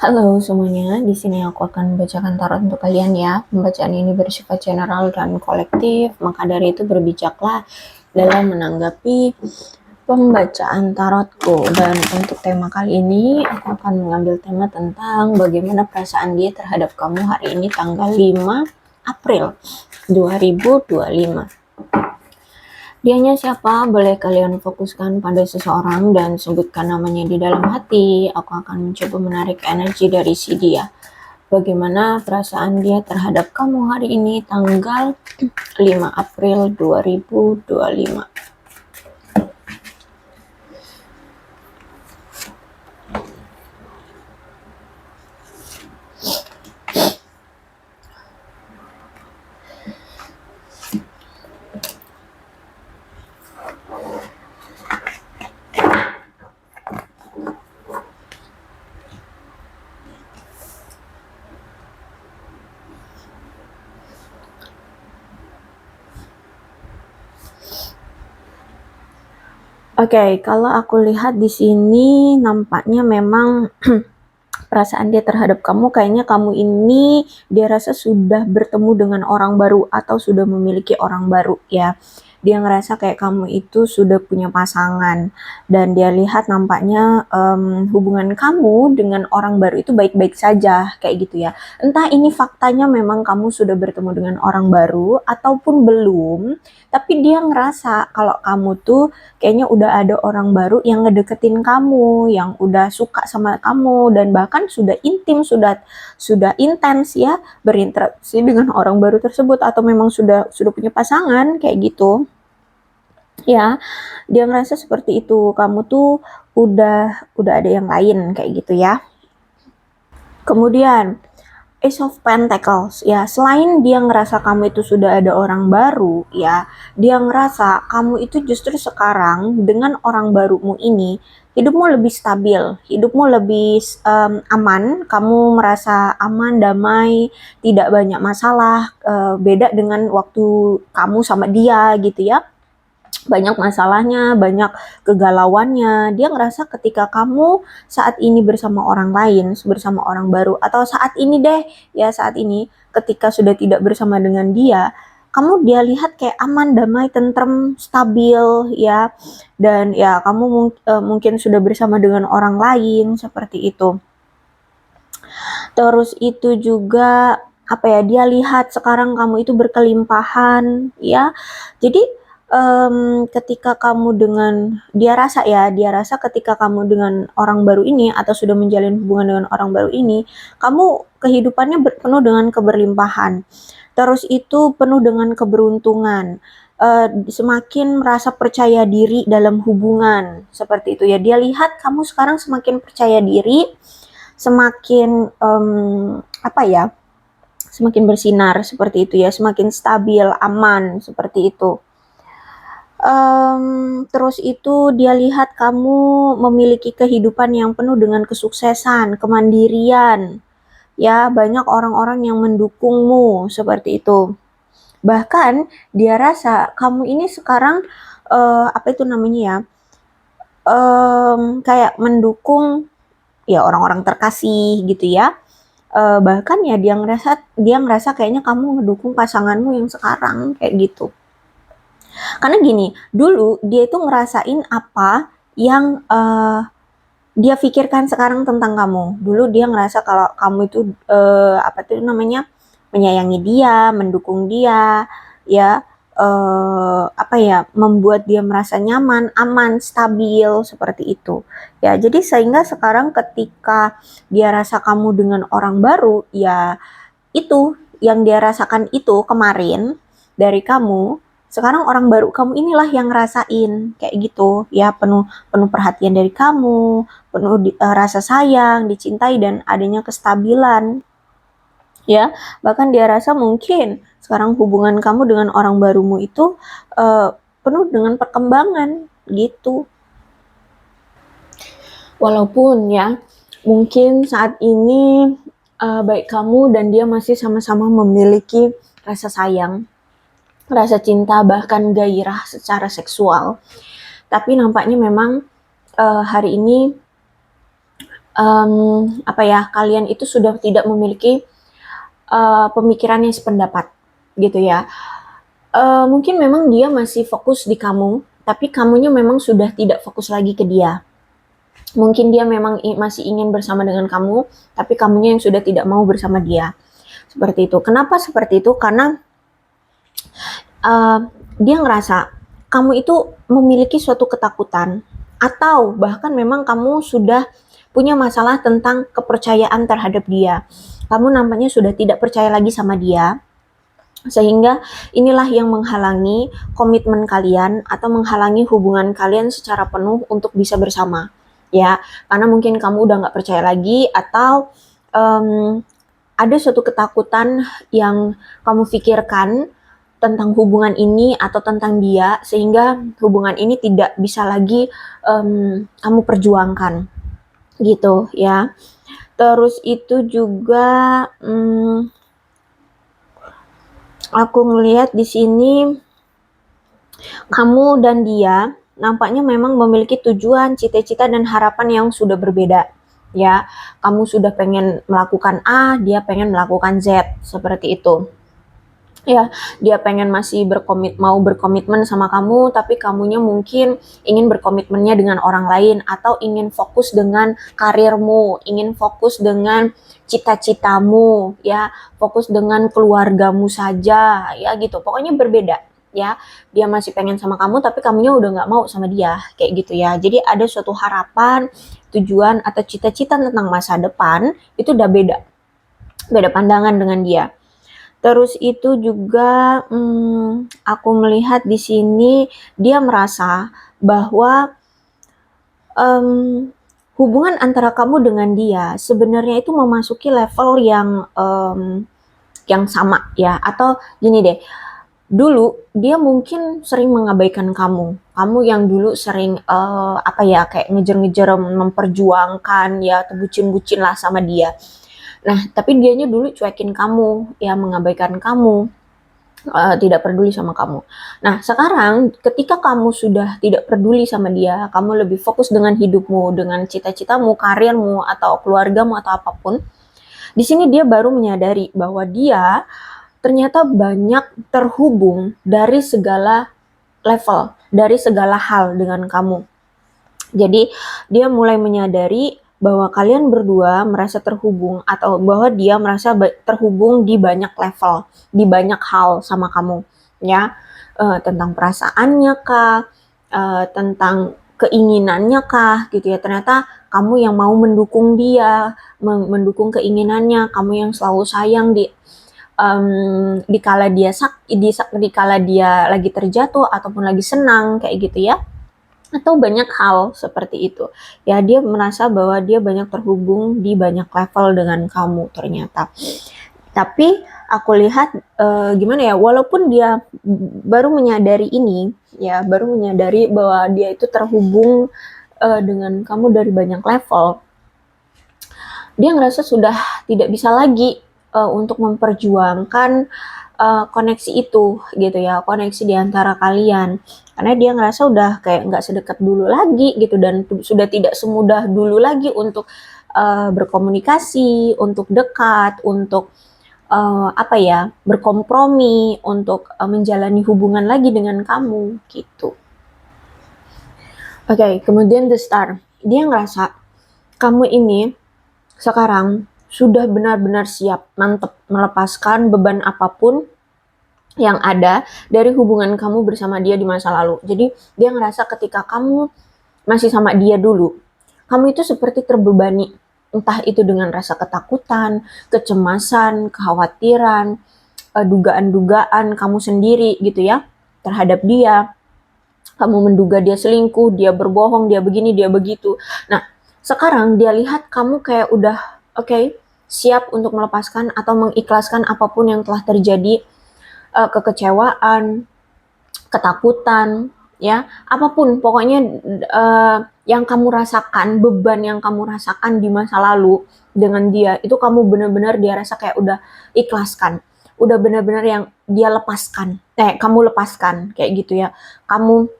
Halo semuanya, di sini aku akan membacakan tarot untuk kalian ya. Pembacaan ini bersifat general dan kolektif, maka dari itu berbijaklah dalam menanggapi pembacaan tarotku. Dan untuk tema kali ini, aku akan mengambil tema tentang bagaimana perasaan dia terhadap kamu hari ini tanggal 5 April 2025. Dianya siapa? Boleh kalian fokuskan pada seseorang dan sebutkan namanya di dalam hati. Aku akan mencoba menarik energi dari si dia. Bagaimana perasaan dia terhadap kamu hari ini tanggal 5 April 2025. Oke, kalau aku lihat di sini nampaknya memang perasaan dia terhadap kamu kayaknya kamu ini dia rasa sudah bertemu dengan orang baru atau sudah memiliki orang baru ya. Dia ngerasa kayak kamu itu sudah punya pasangan dan dia lihat nampaknya hubungan kamu dengan orang baru itu baik-baik saja kayak gitu ya. Entah ini faktanya memang kamu sudah bertemu dengan orang baru ataupun belum, tapi dia ngerasa kalau kamu tuh kayaknya udah ada orang baru yang ngedeketin kamu, yang udah suka sama kamu dan bahkan sudah intim, sudah intens ya berinteraksi dengan orang baru tersebut atau memang sudah punya pasangan kayak gitu. Ya, dia ngerasa seperti itu. Kamu tuh udah ada yang lain kayak gitu ya. Kemudian Ace of Pentacles ya, selain dia ngerasa kamu itu sudah ada orang baru ya, dia ngerasa kamu itu justru sekarang dengan orang barumu ini hidupmu lebih stabil, hidupmu lebih aman, kamu merasa aman, damai, tidak banyak masalah, beda dengan waktu kamu sama dia gitu ya. Banyak masalahnya, banyak kegalauannya. Dia ngerasa ketika kamu saat ini bersama orang lain, bersama orang baru, atau saat ini deh, ya saat ini, ketika sudah tidak bersama dengan dia, kamu dia lihat kayak aman, damai, tentrem, stabil, ya. Dan ya kamu mungkin sudah bersama dengan orang lain, seperti itu. Terus itu juga apa ya, dia lihat sekarang kamu itu berkelimpahan ya. Jadi ketika kamu dengan dia rasa ketika kamu dengan orang baru ini atau sudah menjalin hubungan dengan orang baru ini, kamu kehidupannya penuh dengan keberlimpahan. Terus itu penuh dengan keberuntungan. Semakin merasa percaya diri dalam hubungan seperti itu ya. Dia lihat kamu sekarang semakin percaya diri, semakin semakin bersinar seperti itu ya, semakin stabil, aman seperti itu. Terus itu dia lihat kamu memiliki kehidupan yang penuh dengan kesuksesan, kemandirian, ya banyak orang-orang yang mendukungmu seperti itu. Bahkan dia rasa kamu ini sekarang kayak mendukung ya orang-orang terkasih gitu ya. Bahkan ya dia ngerasa kayaknya kamu mendukung pasanganmu yang sekarang kayak gitu. Karena gini, dulu dia itu ngerasain apa yang dia pikirkan sekarang tentang kamu. Dulu dia ngerasa kalau kamu itu menyayangi dia, mendukung dia, ya membuat dia merasa nyaman, aman, stabil seperti itu. Ya, jadi sehingga sekarang ketika dia rasa kamu dengan orang baru, ya itu yang dia rasakan itu kemarin dari kamu, sekarang orang baru kamu inilah yang ngerasain kayak gitu ya, penuh perhatian dari kamu, penuh rasa sayang, dicintai dan adanya kestabilan ya. Bahkan dia rasa mungkin sekarang hubungan kamu dengan orang barumu itu penuh dengan perkembangan gitu. Walaupun ya mungkin saat ini baik kamu dan dia masih sama-sama memiliki rasa sayang, rasa cinta, bahkan gairah secara seksual. Tapi nampaknya memang hari ini apa ya, kalian itu sudah tidak memiliki pemikiran yang sependapat gitu ya. Mungkin memang dia masih fokus di kamu, tapi kamunya memang sudah tidak fokus lagi ke dia. Mungkin dia memang masih ingin bersama dengan kamu, tapi kamunya yang sudah tidak mau bersama dia. Seperti itu. Kenapa seperti itu? Karena dia ngerasa kamu itu memiliki suatu ketakutan, atau bahkan memang kamu sudah punya masalah tentang kepercayaan terhadap dia. Kamu nampaknya sudah tidak percaya lagi sama dia, sehingga inilah yang menghalangi komitmen kalian atau menghalangi hubungan kalian secara penuh untuk bisa bersama, ya. Karena mungkin kamu udah nggak percaya lagi, atau ada suatu ketakutan yang kamu pikirkan tentang hubungan ini atau tentang dia, sehingga hubungan ini tidak bisa lagi kamu perjuangkan, gitu ya. Terus itu juga aku ngelihat di sini kamu dan dia nampaknya memang memiliki tujuan, cita-cita dan harapan yang sudah berbeda. Ya, kamu sudah pengen melakukan A, dia pengen melakukan Z, seperti itu. Ya, dia pengen masih mau berkomitmen sama kamu, tapi kamunya mungkin ingin berkomitmennya dengan orang lain, atau ingin fokus dengan karirmu, ingin fokus dengan cita-citamu, ya, fokus dengan keluargamu saja, ya gitu. Pokoknya berbeda, ya. Dia masih pengen sama kamu, tapi kamunya udah nggak mau sama dia, kayak gitu ya. Jadi ada suatu harapan, tujuan atau cita-cita tentang masa depan itu udah beda pandangan dengan dia. Terus itu juga aku melihat di sini dia merasa bahwa hubungan antara kamu dengan dia sebenarnya itu memasuki level yang sama ya, atau gini deh, dulu dia mungkin sering mengabaikan kamu yang dulu sering kayak ngejar-ngejar memperjuangkan ya, atau bucin-bucin lah sama dia. Nah, tapi dianya dulu cuekin kamu, ya mengabaikan kamu, tidak peduli sama kamu. Nah, sekarang ketika kamu sudah tidak peduli sama dia, kamu lebih fokus dengan hidupmu, dengan cita-citamu, karirmu, atau keluargamu, atau apapun. Di sini dia baru menyadari bahwa dia ternyata banyak terhubung dari segala level, dari segala hal dengan kamu. Jadi, dia mulai menyadari bahwa kalian berdua merasa terhubung, atau bahwa dia merasa terhubung di banyak level, di banyak hal sama kamu, ya. Tentang perasaannya kah, tentang keinginannya kah, gitu ya. Ternyata kamu yang mau mendukung dia, mendukung keinginannya, kamu yang selalu sayang di kala dia lagi terjatuh ataupun lagi senang, kayak gitu ya. Atau banyak hal seperti itu. Ya, dia merasa bahwa dia banyak terhubung di banyak level dengan kamu ternyata. Tapi aku lihat gimana ya, walaupun dia baru menyadari ini, ya, baru menyadari bahwa dia itu terhubung dengan kamu dari banyak level, dia ngerasa sudah tidak bisa lagi untuk memperjuangkan koneksi itu, gitu ya, koneksi di antara kalian. Karena dia ngerasa udah kayak nggak sedekat dulu lagi gitu, dan sudah tidak semudah dulu lagi untuk berkomunikasi, untuk dekat, untuk berkompromi, untuk menjalani hubungan lagi dengan kamu, gitu. Oke, kemudian The Star. Dia ngerasa kamu ini sekarang sudah benar-benar siap, mantep, melepaskan beban apapun yang ada dari hubungan kamu bersama dia di masa lalu. Jadi dia ngerasa ketika kamu masih sama dia dulu, kamu itu seperti terbebani, entah itu dengan rasa ketakutan, kecemasan, kekhawatiran, dugaan-dugaan kamu sendiri gitu ya terhadap dia. Kamu menduga dia selingkuh, dia berbohong, dia begini, dia begitu. Nah, sekarang dia lihat kamu kayak udah siap untuk melepaskan atau mengikhlaskan apapun yang telah terjadi, kekecewaan, ketakutan, ya, apapun pokoknya yang kamu rasakan, beban yang kamu rasakan di masa lalu dengan dia, itu kamu benar-benar dia rasa kayak udah ikhlaskan, udah benar-benar yang dia lepaskan, kamu lepaskan, kayak gitu ya. Kamu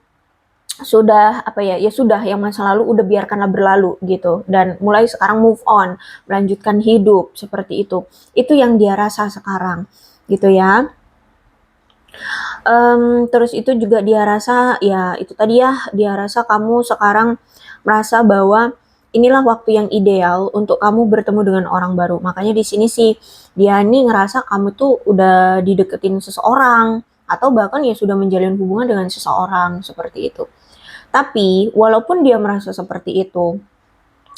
sudah apa ya, ya sudah, yang masa lalu udah biarkanlah berlalu gitu, dan mulai sekarang move on, melanjutkan hidup seperti itu. Itu yang dia rasa sekarang gitu ya. Terus itu juga dia rasa, ya itu tadi ya, dia rasa kamu sekarang merasa bahwa inilah waktu yang ideal untuk kamu bertemu dengan orang baru. Makanya di sini sih dia nih ngerasa kamu tuh udah dideketin seseorang atau bahkan ya sudah menjalin hubungan dengan seseorang seperti itu. Tapi walaupun dia merasa seperti itu,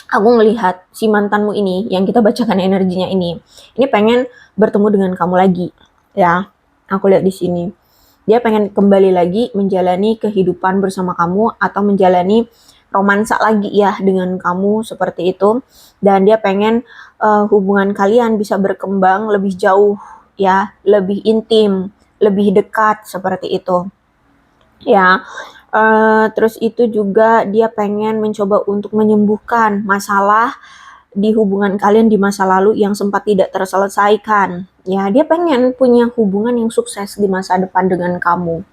aku ngelihat si mantanmu ini yang kita bacakan energinya ini pengen bertemu dengan kamu lagi, ya. Aku lihat di sini. Dia pengen kembali lagi menjalani kehidupan bersama kamu atau menjalani romansa lagi ya dengan kamu seperti itu. Dan dia pengen hubungan kalian bisa berkembang lebih jauh ya, lebih intim, lebih dekat seperti itu. Ya, terus itu juga dia pengen mencoba untuk menyembuhkan masalah di hubungan kalian di masa lalu yang sempat tidak terselesaikan. Ya, dia pengen punya hubungan yang sukses di masa depan dengan kamu.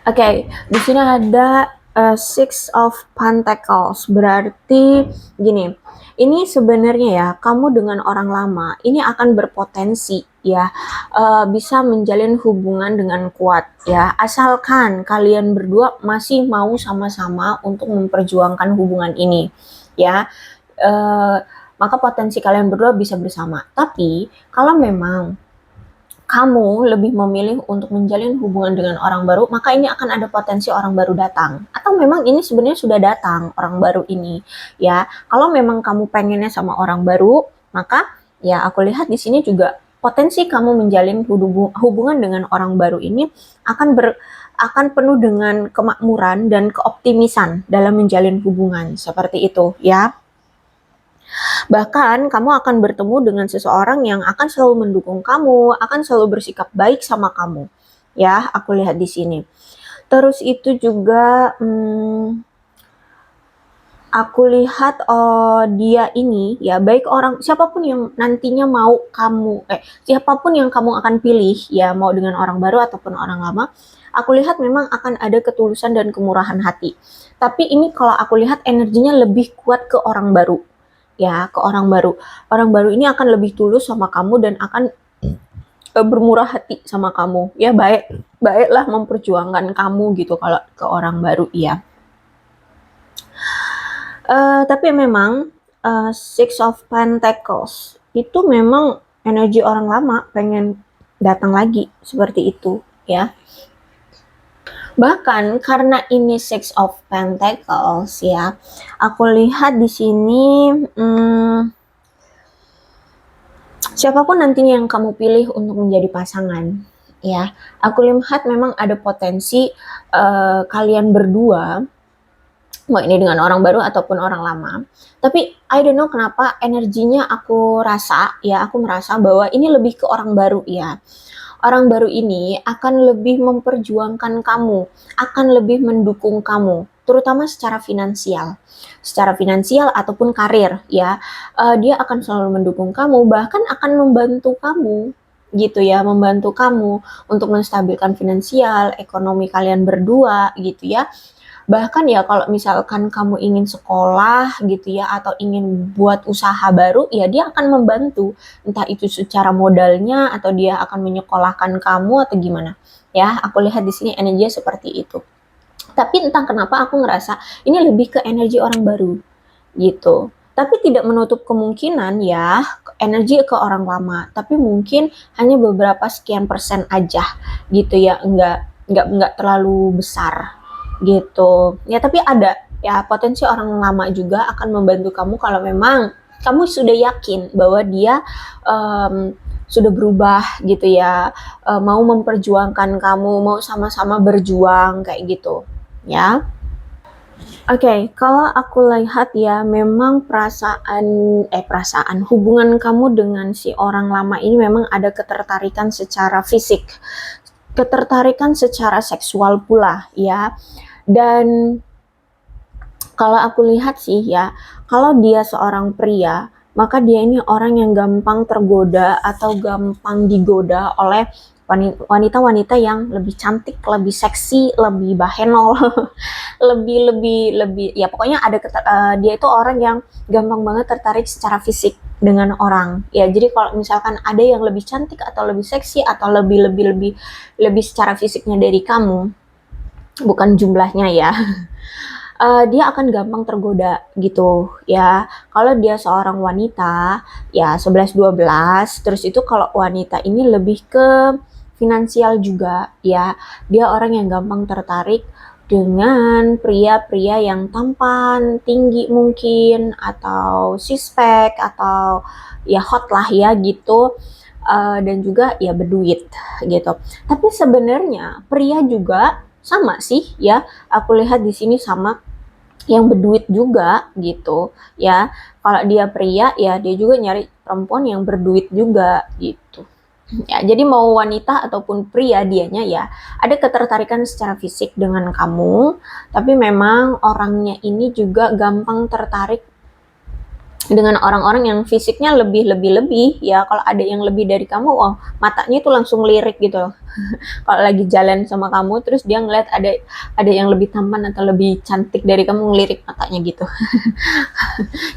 Oke, di sini ada Six of Pentacles. Berarti gini, ini sebenarnya ya, kamu dengan orang lama ini akan berpotensi ya bisa menjalin hubungan dengan kuat ya, asalkan kalian berdua masih mau sama-sama untuk memperjuangkan hubungan ini ya. Maka potensi kalian berdua bisa bersama. Tapi kalau memang kamu lebih memilih untuk menjalin hubungan dengan orang baru, maka ini akan ada potensi orang baru datang. Atau memang ini sebenarnya sudah datang orang baru ini, ya. Kalau memang kamu pengennya sama orang baru, maka ya aku lihat di sini juga potensi kamu menjalin hubungan dengan orang baru ini akan penuh dengan kemakmuran dan keoptimisan dalam menjalin hubungan seperti itu, ya. Bahkan kamu akan bertemu dengan seseorang yang akan selalu mendukung kamu, akan selalu bersikap baik sama kamu. Ya, aku lihat di sini. Terus itu juga aku lihat dia ini ya, baik orang siapapun yang nantinya mau kamu siapapun yang kamu akan pilih ya, mau dengan orang baru ataupun orang lama, aku lihat memang akan ada ketulusan dan kemurahan hati. Tapi ini kalau aku lihat energinya lebih kuat ke orang baru. Ya, ke orang baru. Orang baru ini akan lebih tulus sama kamu dan akan bermurah hati sama kamu. Ya, baiklah memperjuangkan kamu gitu kalau ke orang baru ya. Tapi memang Six of Pentacles itu memang energi orang lama pengen datang lagi seperti itu ya. Bahkan karena ini Six of Pentacles ya, aku lihat di sini siapapun nantinya yang kamu pilih untuk menjadi pasangan ya, aku lihat memang ada potensi kalian berdua, mau ini dengan orang baru ataupun orang lama. Tapi I don't know kenapa energinya aku merasa bahwa ini lebih ke orang baru ya. Orang baru ini akan lebih memperjuangkan kamu, akan lebih mendukung kamu, terutama secara finansial ataupun karir ya. Dia akan selalu mendukung kamu, bahkan akan membantu kamu gitu ya, membantu kamu untuk menstabilkan finansial, ekonomi kalian berdua gitu ya. Bahkan ya kalau misalkan kamu ingin sekolah gitu ya, atau ingin buat usaha baru, ya dia akan membantu. Entah itu secara modalnya atau dia akan menyekolahkan kamu atau gimana. Ya, aku lihat di sini energinya seperti itu. Tapi entah kenapa aku ngerasa ini lebih ke energi orang baru gitu. Tapi tidak menutup kemungkinan ya energi ke orang lama. Tapi mungkin hanya beberapa sekian persen aja gitu ya, enggak terlalu besar gitu ya. Tapi ada ya potensi orang lama juga akan membantu kamu kalau memang kamu sudah yakin bahwa dia sudah berubah gitu ya, mau memperjuangkan kamu, mau sama-sama berjuang kayak gitu ya. Oke, kalau aku lihat ya, memang perasaan hubungan kamu dengan si orang lama ini memang ada ketertarikan secara fisik, ketertarikan secara seksual pula ya. Dan kalau aku lihat sih ya, kalau dia seorang pria, maka dia ini orang yang gampang tergoda atau gampang digoda oleh wanita-wanita yang lebih cantik, lebih seksi, lebih bahenol, lebih ya pokoknya dia itu orang yang gampang banget tertarik secara fisik dengan orang. Ya, jadi kalau misalkan ada yang lebih cantik atau lebih seksi atau lebih secara fisiknya dari kamu, bukan jumlahnya ya. Dia akan gampang tergoda gitu ya. Kalau dia seorang wanita ya 11-12, terus itu kalau wanita ini lebih ke finansial juga ya. Dia orang yang gampang tertarik dengan pria-pria yang tampan, tinggi mungkin, atau six-pack, atau ya hot lah ya gitu. Dan juga ya berduit gitu. Tapi sebenarnya pria juga sama sih ya. Aku lihat di sini sama yang berduit juga gitu ya. Kalau dia pria ya dia juga nyari perempuan yang berduit juga gitu. Ya, jadi mau wanita ataupun pria dianya ya ada ketertarikan secara fisik dengan kamu, tapi memang orangnya ini juga gampang tertarik dengan orang-orang yang fisiknya lebih ya. Kalau ada yang lebih dari kamu, oh matanya itu langsung lirik gitu. Kalau lagi jalan sama kamu terus dia ngeliat ada yang lebih tampan atau lebih cantik dari kamu, ngelirik matanya gitu.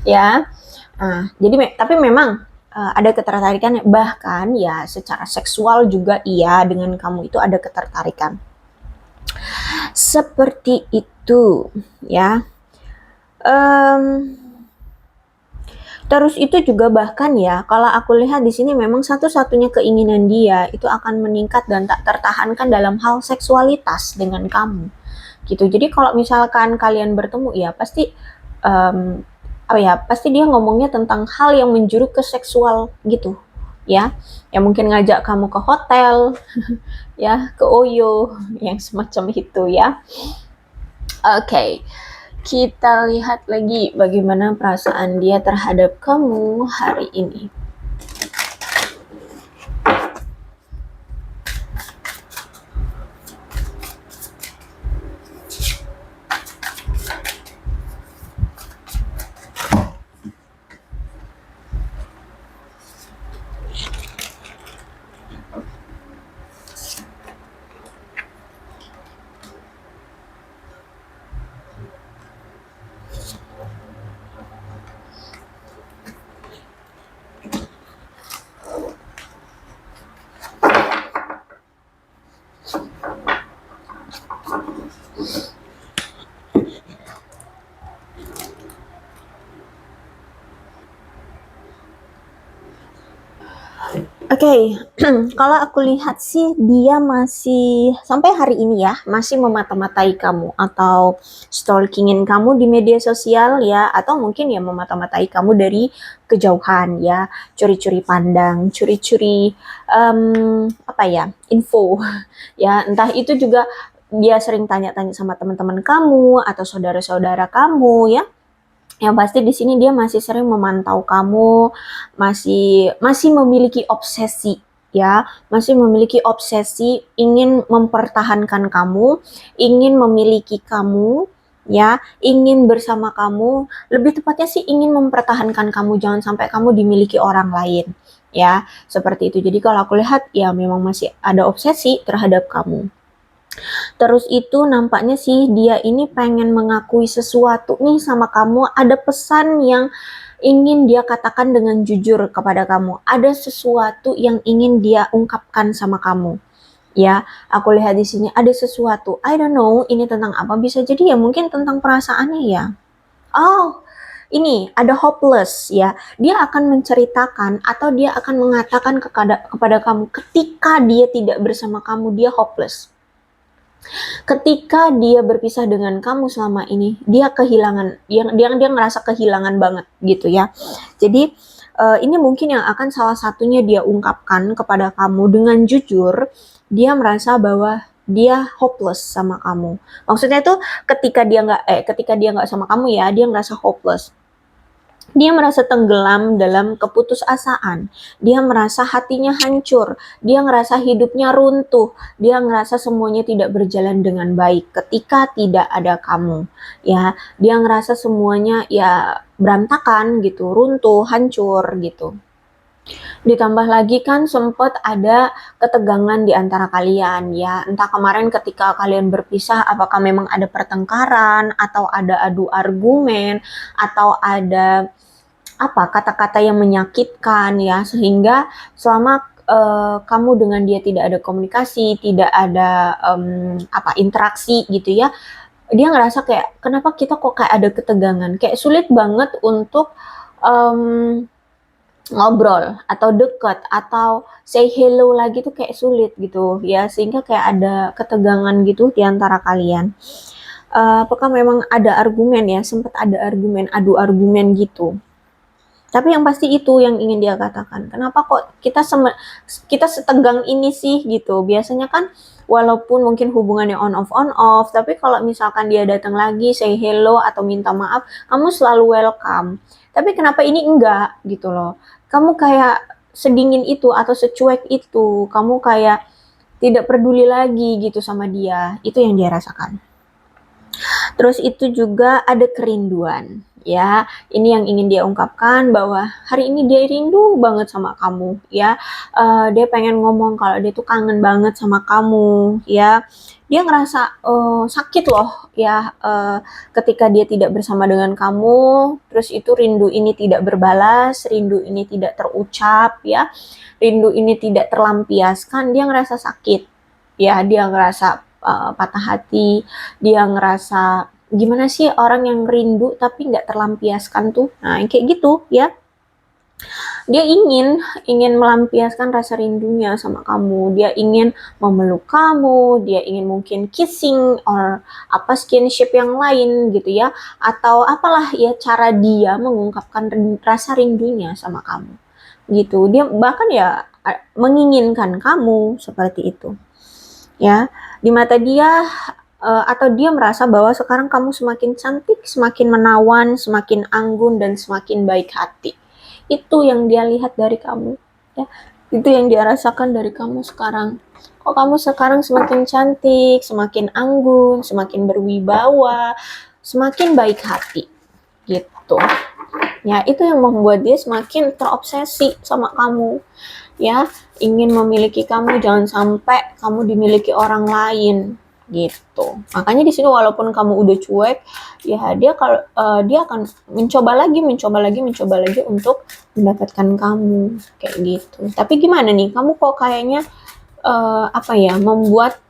Ya. Jadi tapi memang ada ketertarikan, bahkan ya secara seksual juga iya, dengan kamu itu ada ketertarikan. Seperti itu ya. Terus itu juga bahkan ya, kalau aku lihat di sini memang satu-satunya keinginan dia itu akan meningkat dan tak tertahankan dalam hal seksualitas dengan kamu, gitu. Jadi kalau misalkan kalian bertemu ya pasti pasti dia ngomongnya tentang hal yang menjuruk ke seksual gitu, ya. Ya mungkin ngajak kamu ke hotel, ya, ke Oyo, yang semacam itu ya. Oke. Kita lihat lagi bagaimana perasaan dia terhadap kamu hari ini. Oke, kalau aku lihat sih dia masih sampai hari ini ya masih memata-matai kamu atau stalkingin kamu di media sosial ya, atau mungkin ya memata-matai kamu dari kejauhan ya, curi-curi pandang, curi-curi info ya, entah itu juga dia sering tanya-tanya sama teman-teman kamu atau saudara-saudara kamu ya. Yang pasti di sini dia masih sering memantau kamu, masih memiliki obsesi ya, masih memiliki obsesi ingin mempertahankan kamu, ingin memiliki kamu ya, ingin bersama kamu, lebih tepatnya sih ingin mempertahankan kamu, jangan sampai kamu dimiliki orang lain ya, seperti itu. Jadi kalau aku lihat ya memang masih ada obsesi terhadap kamu. Terus itu nampaknya sih dia ini pengen mengakui sesuatu nih sama kamu, ada pesan yang ingin dia katakan dengan jujur kepada kamu, ada sesuatu yang ingin dia ungkapkan sama kamu. Ya, aku lihat di sini ada sesuatu, I don't know ini tentang apa, bisa jadi ya mungkin tentang perasaannya ya. Oh, ini ada hopeless ya. Dia akan menceritakan atau dia akan mengatakan kepada kamu ketika dia tidak bersama kamu, dia hopeless. Ketika dia berpisah dengan kamu selama ini, dia kehilangan, dia ngerasa kehilangan banget gitu ya. Jadi ini mungkin yang akan salah satunya dia ungkapkan kepada kamu dengan jujur. Dia merasa bahwa dia hopeless sama kamu. Maksudnya itu ketika dia nggak sama kamu ya, dia ngerasa hopeless. Dia merasa tenggelam dalam keputusasaan. Dia merasa hatinya hancur. Dia ngerasa hidupnya runtuh. Dia ngerasa semuanya tidak berjalan dengan baik ketika tidak ada kamu. Ya, dia ngerasa semuanya ya berantakan gitu, runtuh, hancur gitu. Ditambah lagi kan sempet ada ketegangan di antara kalian ya. Entah kemarin ketika kalian berpisah apakah memang ada pertengkaran atau ada adu argumen atau ada apa kata-kata yang menyakitkan ya, sehingga selama kamu dengan dia tidak ada komunikasi, tidak ada interaksi gitu ya, dia ngerasa kayak kenapa kita kok kayak ada ketegangan, kayak sulit banget untuk um, ngobrol atau deket atau say hello lagi tuh kayak sulit gitu ya, sehingga kayak ada ketegangan gitu di antara kalian. Apakah memang ada argumen ya, sempat ada argumen, adu argumen gitu. Tapi yang pasti itu yang ingin dia katakan. Kenapa kok kita setegang ini sih gitu. Biasanya kan walaupun mungkin hubungannya on off, tapi kalau misalkan dia datang lagi say hello atau minta maaf, kamu selalu welcome. Tapi kenapa ini enggak gitu loh. Kamu kayak sedingin itu atau secuek itu. Kamu kayak tidak peduli lagi gitu sama dia. Itu yang dia rasakan. Terus itu juga ada kerinduan, ya. Ini yang ingin dia ungkapkan bahwa hari ini dia rindu banget sama kamu, ya. Dia pengen ngomong kalau dia tuh kangen banget sama kamu, ya. Dia ngerasa sakit loh, ya, ketika dia tidak bersama dengan kamu. Terus itu rindu ini tidak berbalas, rindu ini tidak terucap, ya. Rindu ini tidak terlampiaskan. Dia ngerasa sakit, ya. Dia ngerasa patah hati, dia ngerasa gimana sih orang yang rindu tapi nggak terlampiaskan tuh. Nah, kayak gitu ya. Dia ingin melampiaskan rasa rindunya sama kamu. Dia ingin memeluk kamu, dia ingin mungkin kissing or apa skinship yang lain gitu ya. Atau apalah ya cara dia mengungkapkan rasa rindunya sama kamu. Gitu. Dia bahkan ya menginginkan kamu seperti itu. Ya, di mata dia atau dia merasa bahwa sekarang kamu semakin cantik, semakin menawan, semakin anggun dan semakin baik hati. Itu yang dia lihat dari kamu, ya. Itu yang dia rasakan dari kamu sekarang. Kok kamu sekarang semakin cantik, semakin anggun, semakin berwibawa, semakin baik hati, gitu. Ya, itu yang membuat dia semakin terobsesi sama kamu. Ya, ingin memiliki kamu, jangan sampai kamu dimiliki orang lain gitu. Makanya di sini walaupun kamu udah cuek, ya dia akan mencoba lagi untuk mendapatkan kamu kayak gitu. Tapi gimana nih? Kamu kok kayaknya membuat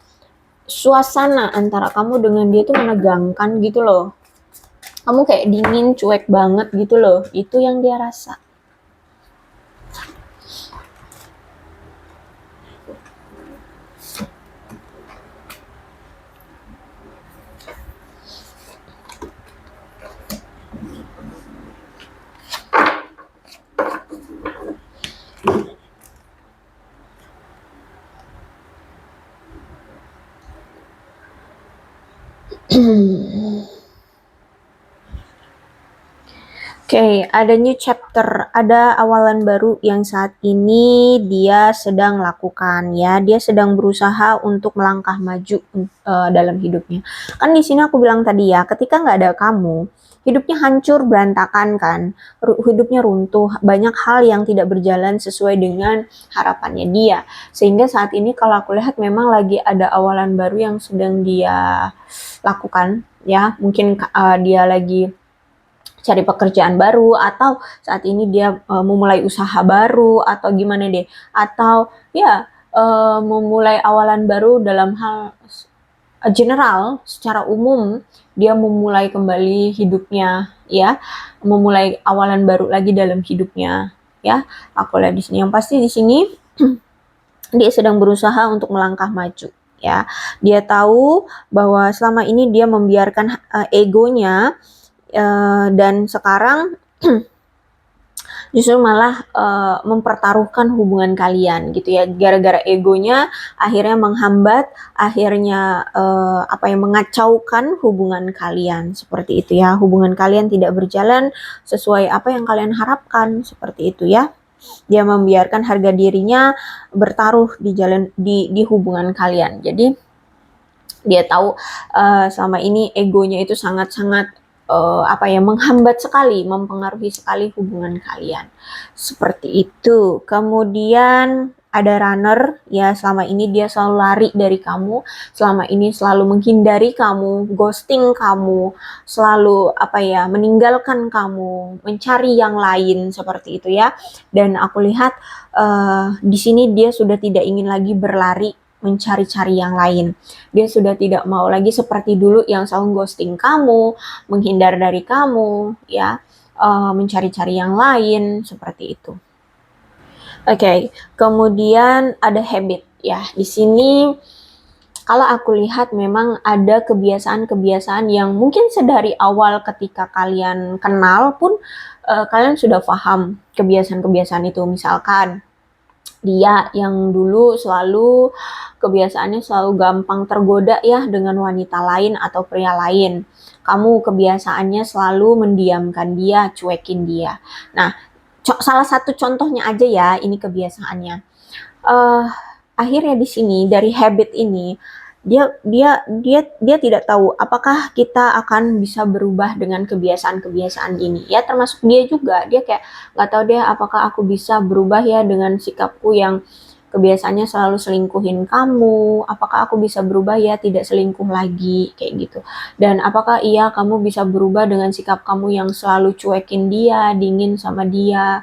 suasana antara kamu dengan dia tuh menegangkan gitu loh. Kamu kayak dingin, cuek banget gitu loh. Itu yang dia rasa. Oke, ada new chapter, ada awalan baru yang saat ini dia sedang lakukan ya. Dia sedang berusaha untuk melangkah maju dalam hidupnya. Kan di sini aku bilang tadi ya, ketika nggak ada kamu, hidupnya hancur berantakan kan, hidupnya runtuh, banyak hal yang tidak berjalan sesuai dengan harapannya dia. Sehingga saat ini kalau aku lihat memang lagi ada awalan baru yang sedang dia lakukan ya. Mungkin dia lagi cari pekerjaan baru atau saat ini dia memulai usaha baru atau gimana deh, atau ya memulai awalan baru dalam hal general secara umum, dia memulai kembali hidupnya ya, memulai awalan baru lagi dalam hidupnya ya. Aku lihat di sini yang pasti di sini dia sedang berusaha untuk melangkah maju ya. Dia tahu bahwa selama ini dia membiarkan egonya dan sekarang justru malah mempertaruhkan hubungan kalian gitu ya, gara-gara egonya akhirnya menghambat, akhirnya mengacaukan hubungan kalian seperti itu ya. Hubungan kalian tidak berjalan sesuai apa yang kalian harapkan seperti itu ya. Dia membiarkan harga dirinya bertaruh di hubungan kalian. Jadi dia tahu selama ini egonya itu sangat-sangat apa ya, menghambat sekali, mempengaruhi sekali hubungan kalian. Seperti itu. Kemudian ada runner, ya selama ini dia selalu lari dari kamu, selama ini selalu menghindari kamu, ghosting kamu, selalu apa ya, meninggalkan kamu, mencari yang lain seperti itu ya. Dan aku lihat di sini dia sudah tidak ingin lagi berlari mencari-cari yang lain. Dia sudah tidak mau lagi seperti dulu yang selalu ghosting kamu, menghindar dari kamu, ya, mencari-cari yang lain seperti itu. Oke, kemudian ada habit ya. Di sini kalau aku lihat memang ada kebiasaan-kebiasaan yang mungkin sedari awal ketika kalian kenal pun kalian sudah paham kebiasaan-kebiasaan itu. Misalkan dia yang dulu selalu kebiasaannya selalu gampang tergoda ya dengan wanita lain atau pria lain. Kamu kebiasaannya selalu mendiamkan dia, cuekin dia. Nah, salah satu contohnya aja ya, ini kebiasaannya. Uh, Akhirnya di sini dari habit ini dia tidak tahu apakah kita akan bisa berubah dengan kebiasaan-kebiasaan ini. Ya termasuk dia juga, dia kayak nggak tahu deh apakah aku bisa berubah ya dengan sikapku yang kebiasaannya selalu selingkuhin kamu, apakah aku bisa berubah ya tidak selingkuh lagi, kayak gitu. Dan apakah iya kamu bisa berubah dengan sikap kamu yang selalu cuekin dia, dingin sama dia,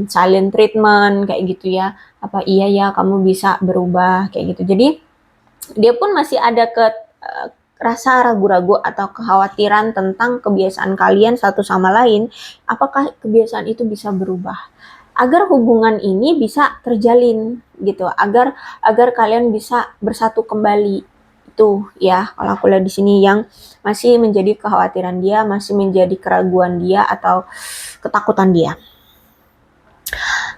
silent treatment, kayak gitu ya. Apa iya ya kamu bisa berubah, kayak gitu. Jadi dia pun masih ada rasa ragu-ragu atau kekhawatiran tentang kebiasaan kalian satu sama lain, apakah kebiasaan itu bisa berubah agar hubungan ini bisa terjalin gitu, agar kalian bisa bersatu kembali. Itu ya kalau aku lihat di sini yang masih menjadi kekhawatiran dia, masih menjadi keraguan dia atau ketakutan dia.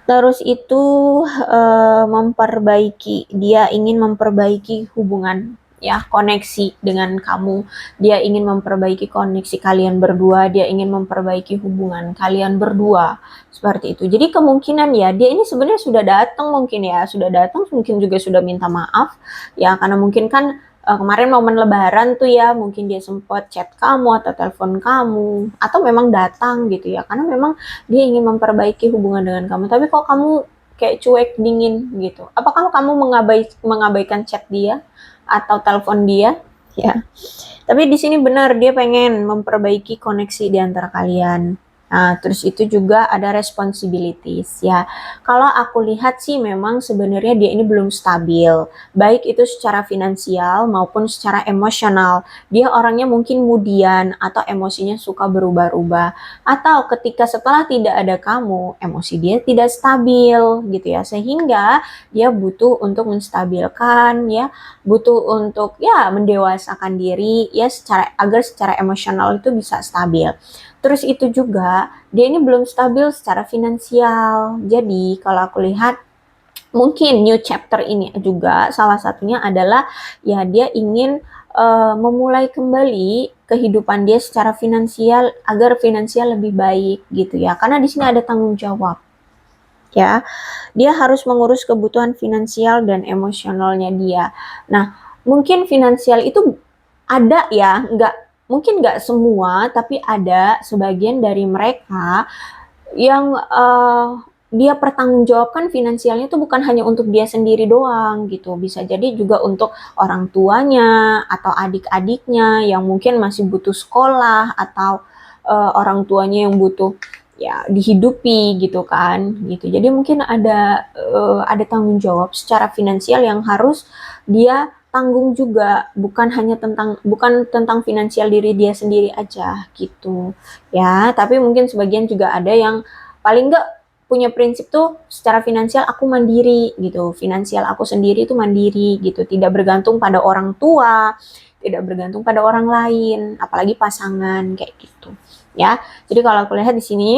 Terus itu dia ingin memperbaiki hubungan ya, koneksi dengan kamu. Dia ingin memperbaiki koneksi kalian berdua, dia ingin memperbaiki hubungan kalian berdua. Seperti itu. Jadi kemungkinan ya, dia ini sebenarnya sudah datang mungkin juga sudah minta maaf ya, karena mungkin kan kemarin momen lebaran tuh ya, mungkin dia sempat chat kamu atau telepon kamu atau memang datang gitu ya, karena memang dia ingin memperbaiki hubungan dengan kamu, tapi kok kamu kayak cuek dingin gitu. Apakah kamu mengabaikan chat dia atau telepon dia? Ya. Tapi di sini benar dia pengen memperbaiki koneksi di antara kalian. Nah, terus itu juga ada responsibilities ya. Kalau aku lihat sih memang sebenarnya dia ini belum stabil, baik itu secara finansial maupun secara emosional. Dia orangnya mungkin mudian atau emosinya suka berubah-ubah. Atau ketika setelah tidak ada kamu, emosi dia tidak stabil gitu ya. Sehingga dia butuh untuk menstabilkan ya, butuh untuk ya mendewasakan diri ya agar secara emosional itu bisa stabil. Terus itu juga dia ini belum stabil secara finansial. Jadi kalau aku lihat mungkin new chapter ini juga salah satunya adalah ya dia ingin memulai kembali kehidupan dia secara finansial agar finansial lebih baik gitu ya. Karena di sini ada tanggung jawab. Ya, dia harus mengurus kebutuhan finansial dan emosionalnya dia. Nah, mungkin finansial itu ada ya, mungkin nggak semua, tapi ada sebagian dari mereka yang dia pertanggungjawabkan finansialnya itu bukan hanya untuk dia sendiri doang gitu, bisa jadi juga untuk orang tuanya atau adik-adiknya yang mungkin masih butuh sekolah atau orang tuanya yang butuh ya dihidupi gitu kan gitu. Jadi mungkin ada tanggung jawab secara finansial yang harus dia tanggung juga, bukan tentang finansial diri dia sendiri aja gitu ya, tapi mungkin sebagian juga ada yang paling enggak punya prinsip tuh secara finansial aku mandiri gitu, finansial aku sendiri itu mandiri gitu, tidak bergantung pada orang tua, tidak bergantung pada orang lain, apalagi pasangan kayak gitu ya. Jadi kalau aku lihat di sini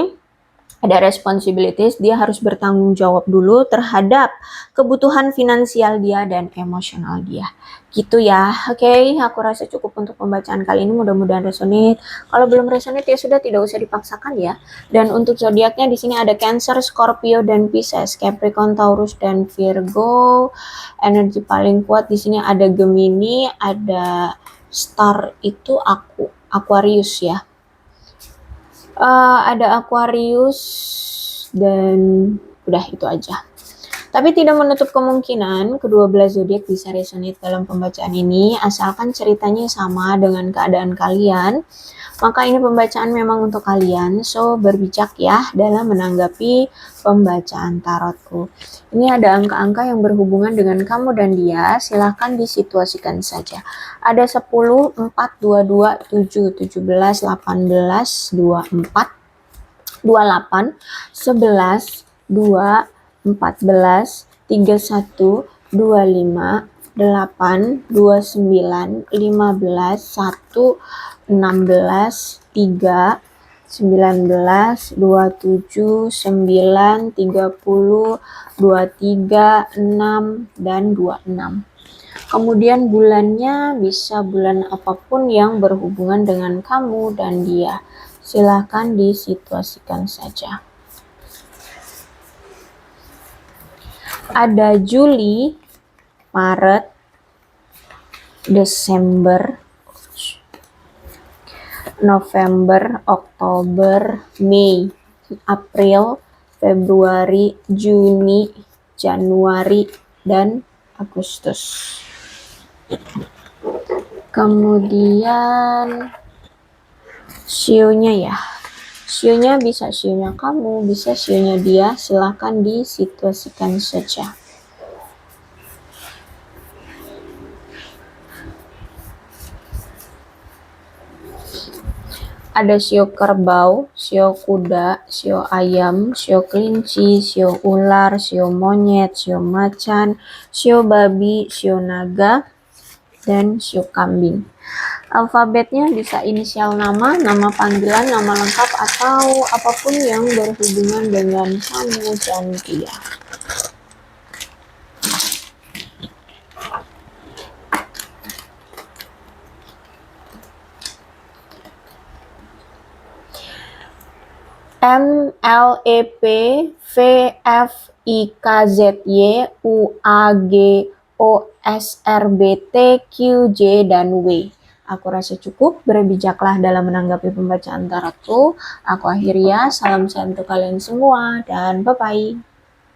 ada responsibilities, dia harus bertanggung jawab dulu terhadap kebutuhan finansial dia dan emosional dia. Gitu ya. Oke, aku rasa cukup untuk pembacaan kali ini, mudah-mudahan resonate. Kalau belum resonate ya sudah, tidak usah dipaksakan ya. Dan untuk zodiaknya di sini ada Cancer, Scorpio dan Pisces, Capricorn, Taurus dan Virgo. Energi paling kuat di sini ada Gemini, ada Star itu Aquarius ya. Ada Aquarius dan udah itu aja. Tapi tidak menutup kemungkinan kedua belas zodiak bisa resonate dalam pembacaan ini, asalkan ceritanya sama dengan keadaan kalian. Maka ini pembacaan memang untuk kalian, so berbijak ya dalam menanggapi pembacaan tarotku. Ini ada angka-angka yang berhubungan dengan kamu dan dia, silahkan disituasikan saja. Ada 10, 4, 22, 7, 17, 18, 24, 28, 11, 2, 14, 31, 25, 8, 29, 15, 1, 16, 3, 19, 27, 9, 30, 23, 6, dan 26. Kemudian bulannya bisa bulan apapun yang berhubungan dengan kamu dan dia. Silahkan disituasikan saja. Ada Juli, Maret, Desember, November, Oktober, Mei, April, Februari, Juni, Januari, dan Agustus. Kemudian sionya ya. Sionya bisa sionya kamu, bisa sionya dia, silahkan disituasikan saja. Ada sio kerbau, sio kuda, sio ayam, sio kelinci, sio ular, sio monyet, sio macan, sio babi, sio naga, dan sio kambing. Alfabetnya bisa inisial nama, nama panggilan, nama lengkap, atau apapun yang berhubungan dengan kamu dan dia. M L E P V F I K Z Y U A G O S R B T Q J dan W. Aku rasa cukup, berbijaklah dalam menanggapi pembacaan tarotku. Aku akhiri ya, salam sehat untuk kalian semua, dan bye-bye.